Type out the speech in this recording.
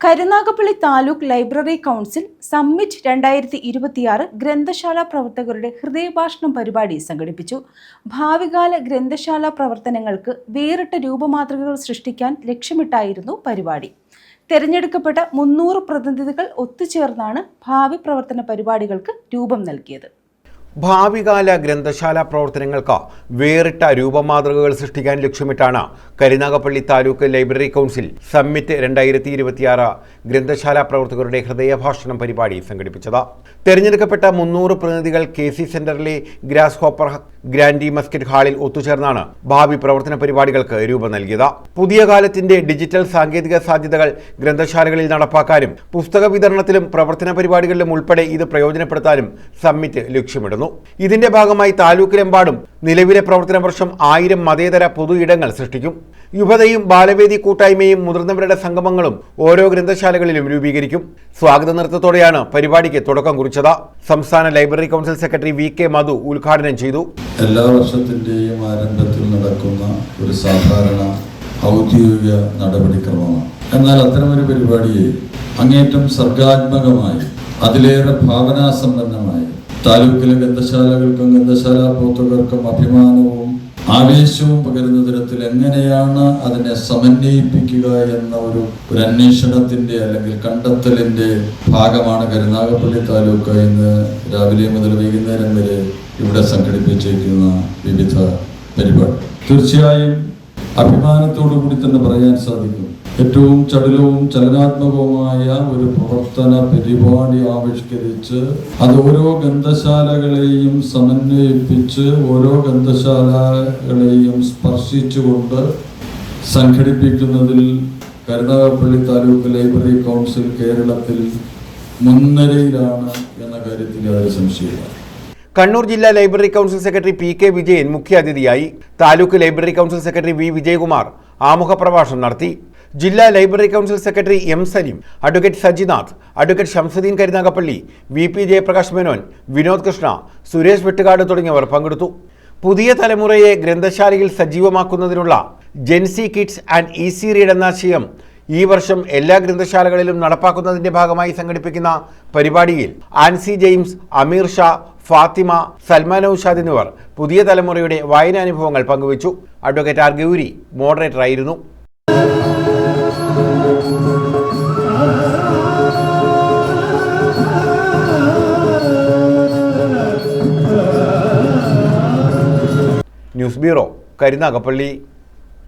Karunagappally taluk library council summit 2026 ഗ്രന്ഥശാല പ്രവർത്തകരുടെ ഹൃദയഭാഷണം പരിപാടി സംഘടിപ്പിച്ചു. ഭാവികാല ഗ്രന്ഥശാല പ്രവർത്തനങ്ങൾക്ക് വേറിട്ട രൂപമാതൃകകൾ സൃഷ്ടിക്കാൻ ലക്ഷ്യമിട്ടായിരുന്നു പരിപാടി. തെരഞ്ഞെടുക്കപ്പെട്ട 300 പ്രതിനിധികൾ ഒത്തുചേർന്നാണ് ഭാവി പ്രവർത്തന പരിപാടികൾക്ക് രൂപം നൽകിയത്. ഭാവികാല ഗ്രന്ഥശാല പ്രവർത്തനങ്ങൾക്ക് വേറിട്ട രൂപമാതൃകകൾ സൃഷ്ടിക്കാൻ ലക്ഷ്യമിട്ടാണ് Karunagappally taluk library council summit 2026 ഗ്രന്ഥശാല പ്രവർത്തകരുടെ ഹൃദയഭാഷണം പരിപാടി സംഘടിപ്പിച്ചത്. തെരഞ്ഞെടുക്കപ്പെട്ട 300 പ്രതിനിധികൾ KC സെന്ററിലെ ഗ്രാസ് ഹോപ്പർ ഗ്രാൻഡി മസ്കറ്റ് ഹാളിൽ ഒത്തുചേർന്നാണ് ഭാവി പ്രവർത്തന പരിപാടികൾക്ക് രൂപം നൽകിയത്. പുതിയ കാലത്തിന്റെ ഡിജിറ്റൽ സാങ്കേതിക സാധ്യതകൾ ഗ്രന്ഥശാലകളിൽ നടപ്പാക്കാനും പുസ്തക വിതരണത്തിലും പ്രവർത്തന പരിപാടികളിലും ഉൾപ്പെടെ ഇത് പ്രയോജനപ്പെടുത്താനും സമ്മിറ്റ് ലക്ഷ്യമിടുന്നു. ഇതിന്റെ ഭാഗമായി താലൂക്കിലെമ്പാടും നിലവിലെ പ്രവർത്തന വർഷം 1000 മതേതര പൊതു ഇടങ്ങൾ സൃഷ്ടിക്കും. യുവതയും ബാലവേദി കൂട്ടായ്മയും മുതിർന്നവരുടെ സംഗമങ്ങളും ഓരോ ഗ്രന്ഥശാലകളിലും രൂപീകരിക്കും. സ്വാഗത നൃത്തത്തോടെയാണ് പരിപാടിക്ക് തുടക്കം കുറിച്ചത്. സംസ്ഥാന ലൈബ്രറി കൗൺസിൽ സെക്രട്ടറി VK മധു ഉദ്ഘാടനം ചെയ്തു. എല്ലാ വർഷത്തിന്റെയും ആരംഭത്തിൽ നടക്കുന്ന ഒരു സാധാരണ ഔദ്യോഗിക നടപടിക്രമമാണ്. എന്നാൽ അത്തരമൊരു പരിപാടിയെ അങ്ങേറ്റം സർഗാത്മകമായി അതിലേറെ ഭാവനാസമ്പന്നമായി താലൂക്കിലെ ഗ്രന്ഥശാലകൾക്കും ഗ്രന്ഥശാല പ്രവർത്തകർക്കും അഭിമാനവും ആവേശവും പകരുന്ന തരത്തിൽ എങ്ങനെയാണ് അതിനെ സമന്വയിപ്പിക്കുക എന്ന ഒരു അന്വേഷണത്തിന്റെ അല്ലെങ്കിൽ കണ്ടെത്തലിന്റെ ഭാഗമാണ് കരുനാഗപ്പള്ളി താലൂക്ക് ഇന്ന് രാവിലെ മുതൽ വൈകുന്നേരം വരെ ഇവിടെ സംഘടിപ്പിച്ചിരിക്കുന്ന വിവിധ പരിപാടി. തീർച്ചയായും അഭിമാനത്തോടു കൂടി തന്നെ പറയാൻ സാധിക്കും, ഏറ്റവും ചടുലവും ചലനാത്മകവുമായ ഒരു പ്രവർത്തന പരിപാടി ആവിഷ്കരിച്ച് അത് ഓരോ ഗ്രന്ഥശാലകളെയും സമന്വയിപ്പിച്ച് ഓരോ ഗ്രന്ഥശാലകളെയും സ്പർശിച്ചുകൊണ്ട് സംഘടിപ്പിക്കുന്നതിൽ കരുനാഗപ്പള്ളി താലൂക്ക് ലൈബ്രറി കൗൺസിൽ കേരളത്തിൽ മുൻനിരയിലാണ് എന്ന കാര്യത്തിൽ യാതൊരു സംശയമില്ല. കണ്ണൂർ ജില്ലാ library council secretary PK Vijayan മുഖ്യാതിഥിയായി. Taluk library council secretary V Vijayakumar ആമുഖ പ്രഭാഷണം നടത്തി. ജില്ലാ library council secretary M Saleem, advocate Sajinath, advocate Shamsuddin Karunagappally, VP Jayaprakash Menon, Vinod Krishna, Suresh Vettukad തുടങ്ങിയവർ പങ്കെടുത്തു. പുതിയ തലമുറയെ ഗ്രന്ഥശാലയിൽ സജീവമാക്കുന്നതിനുള്ള Gen Z kids and easy read എന്ന ആശയം ഈ വർഷം എല്ലാ ഗ്രന്ഥശാലകളിലും നടപ്പാക്കുന്നതിന്റെ ഭാഗമായി സംഘടിപ്പിക്കുന്ന പരിപാടിയിൽ ആൻസി ജെയിംസ്, അമീർ ഷാ, ഫാത്തിമ, സൽമാൻ ഔഷാദ് എന്നിവർ പുതിയ തലമുറയുടെ വായനാനുഭവങ്ങൾ പങ്കുവച്ചു. അഡ്വക്കേറ്റ് R ഗൗരി മോഡറേറ്ററായിരുന്നു. News bureau, Karunagappally.